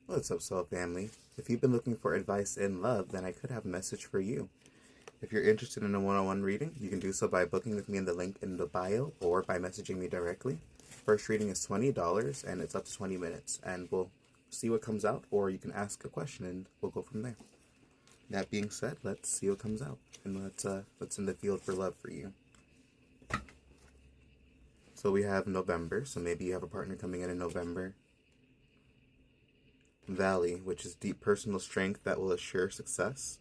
What's up, soul family? If you've been looking for advice in love, then I could have a message for you. If you're interested in a one-on-one reading, you can do so by booking with me in the link in the bio or by messaging me directly. First reading is $20 and it's up to 20 minutes, and we'll see what comes out, or you can ask a question and we'll go from there. That being said, let's see what comes out and what's in the field for love for you. So we have November, so maybe you have a partner coming in November. Valley, which is deep personal strength that will assure success.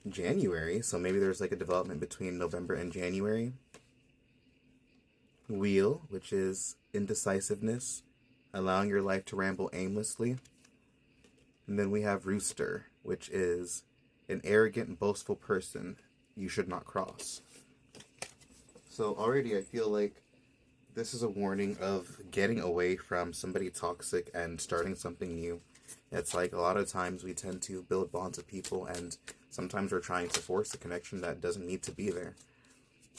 January, so maybe there's like a development between November and January. Wheel, which is indecisiveness, allowing your life to ramble aimlessly. And then we have Rooster, which is an arrogant, boastful person you should not cross. So already I feel like this is a warning of getting away from somebody toxic and starting something new. It's like a lot of times we tend to build bonds with people, and sometimes we're trying to force a connection that doesn't need to be there.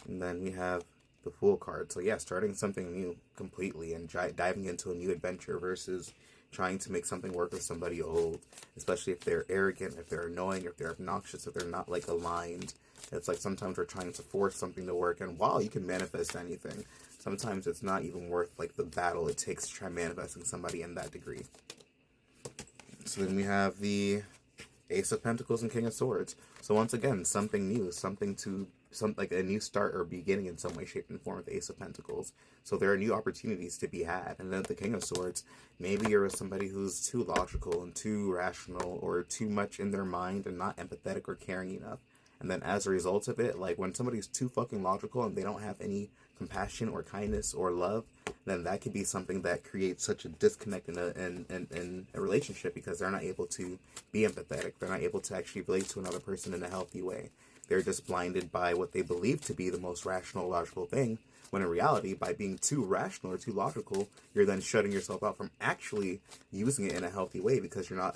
And then we have the Fool card. So yeah, starting something new completely and diving into a new adventure versus trying to make something work with somebody old, especially if they're arrogant, if they're annoying, if they're obnoxious, if they're not like aligned. It's like sometimes we're trying to force something to work, and while you can manifest anything, sometimes it's not even worth like the battle it takes to try manifesting somebody in that degree. So then we have the Ace of Pentacles and King of Swords. So once again, something new, like a new start or beginning in some way, shape, and form with Ace of Pentacles. So there are new opportunities to be had. And then the King of Swords, maybe you're with somebody who's too logical and too rational, or too much in their mind and not empathetic or caring enough. And then as a result of it, like when somebody's too fucking logical and they don't have any compassion or kindness or love, then that could be something that creates such a disconnect in a relationship, because they're not able to be empathetic. They're not able to actually relate to another person in a healthy way. They're just blinded by what they believe to be the most rational, logical thing, when in reality, by being too rational or too logical, you're then shutting yourself out from actually using it in a healthy way, because you're not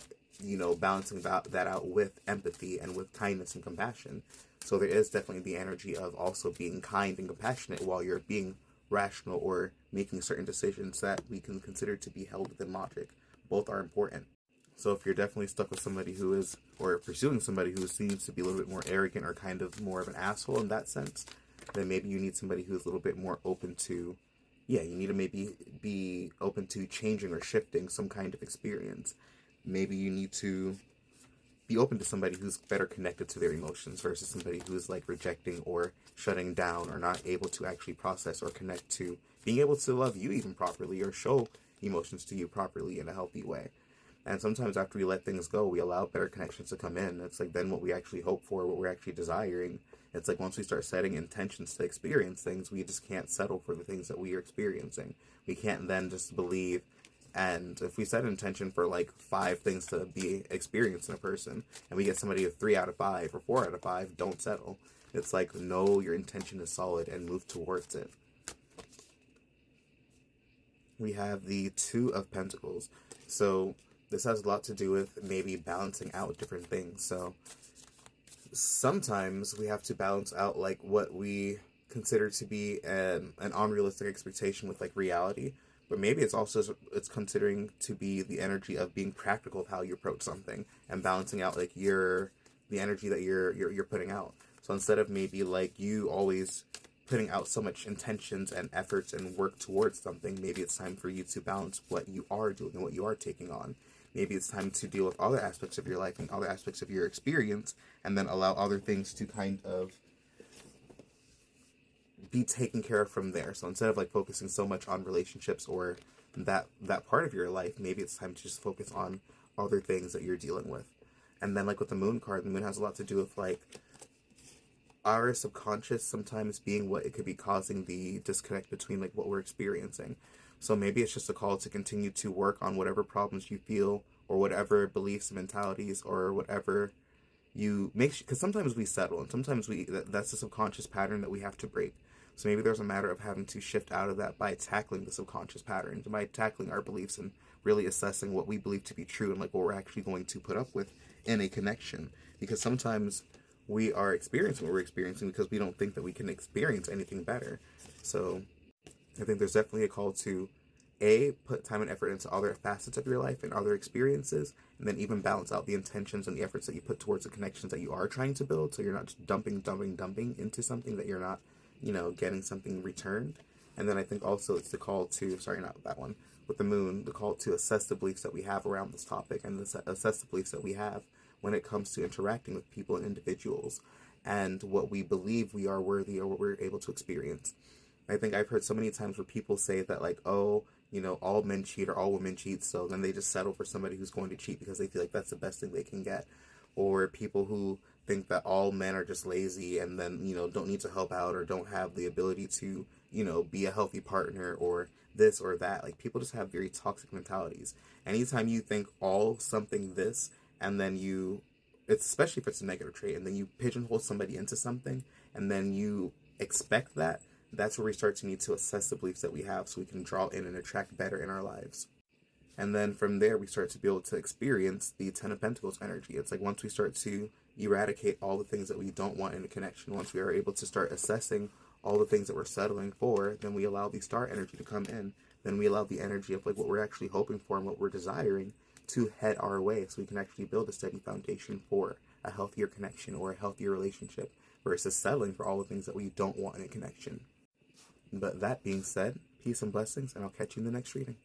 balancing that out with empathy and with kindness and compassion. So there is definitely the energy of also being kind and compassionate while you're being rational or making certain decisions that we can consider to be held within logic. Both are important. So if you're definitely stuck with somebody who is, or pursuing somebody who seems to be a little bit more arrogant or kind of more of an asshole in that sense, then maybe you need somebody who's a little bit more open to, you need to maybe be open to changing or shifting some kind of experience. Maybe you need to be open to somebody who's better connected to their emotions versus somebody who's like rejecting or shutting down or not able to actually process or connect to being able to love you even properly or show emotions to you properly in a healthy way. And sometimes after we let things go, we allow better connections to come in. It's like then what we actually hope for, what we're actually desiring. It's like once we start setting intentions to experience things, we just can't settle for the things that we are experiencing. We can't then just believe. And if we set an intention for like 5 things to be experienced in a person, and we get somebody a 3 out of 5 or 4 out of 5, don't settle. It's like, no, your intention is solid and move towards it. We have the Two of Pentacles. So this has a lot to do with maybe balancing out different things. So sometimes we have to balance out like what we consider to be an unrealistic expectation with like reality. But maybe it's considering to be the energy of being practical of how you approach something and balancing out like the energy that you're putting out. So instead of maybe like you always putting out so much intentions and efforts and work towards something, maybe it's time for you to balance what you are doing and what you are taking on. Maybe it's time to deal with other aspects of your life and other aspects of your experience, and then allow other things to kind of be taken care of from there. So instead of like focusing so much on relationships or that part of your life, maybe it's time to just focus on other things that you're dealing with. And then like with the Moon card, the Moon has a lot to do with like our subconscious sometimes being what it could be causing the disconnect between like what we're experiencing. So maybe it's just a call to continue to work on whatever problems you feel, or whatever beliefs and mentalities, or whatever you make, because sometimes we settle, and sometimes that's a subconscious pattern that we have to break. So maybe there's a matter of having to shift out of that by tackling the subconscious patterns, by tackling our beliefs and really assessing what we believe to be true and like what we're actually going to put up with in a connection. Because sometimes we are experiencing what we're experiencing because we don't think that we can experience anything better. So I think there's definitely a call to put time and effort into other facets of your life and other experiences, and then even balance out the intentions and the efforts that you put towards the connections that you are trying to build, so you're not just dumping into something that you're not, getting something returned. And then I think also it's the call to, sorry, not that one, with the moon, the call to assess the beliefs that we have around this topic, and assess the beliefs that we have when it comes to interacting with people and individuals, and what we believe we are worthy or what we're able to experience. I think I've heard so many times where people say that, like, oh, all men cheat or all women cheat, so then they just settle for somebody who's going to cheat because they feel like that's the best thing they can get. Or people who think that all men are just lazy and then, don't need to help out or don't have the ability to, be a healthy partner or this or that. Like, people just have very toxic mentalities. Anytime you think all something this, and then it's especially if it's a negative trait, and then you pigeonhole somebody into something, and then you expect that, that's where we start to need to assess the beliefs that we have so we can draw in and attract better in our lives. And then from there, we start to be able to experience the Ten of Pentacles energy. It's like once we start to eradicate all the things that we don't want in a connection, once we are able to start assessing all the things that we're settling for, then we allow the star energy to come in. Then we allow the energy of like what we're actually hoping for and what we're desiring to head our way so we can actually build a steady foundation for a healthier connection or a healthier relationship versus settling for all the things that we don't want in a connection. But that being said, peace and blessings, and I'll catch you in the next reading.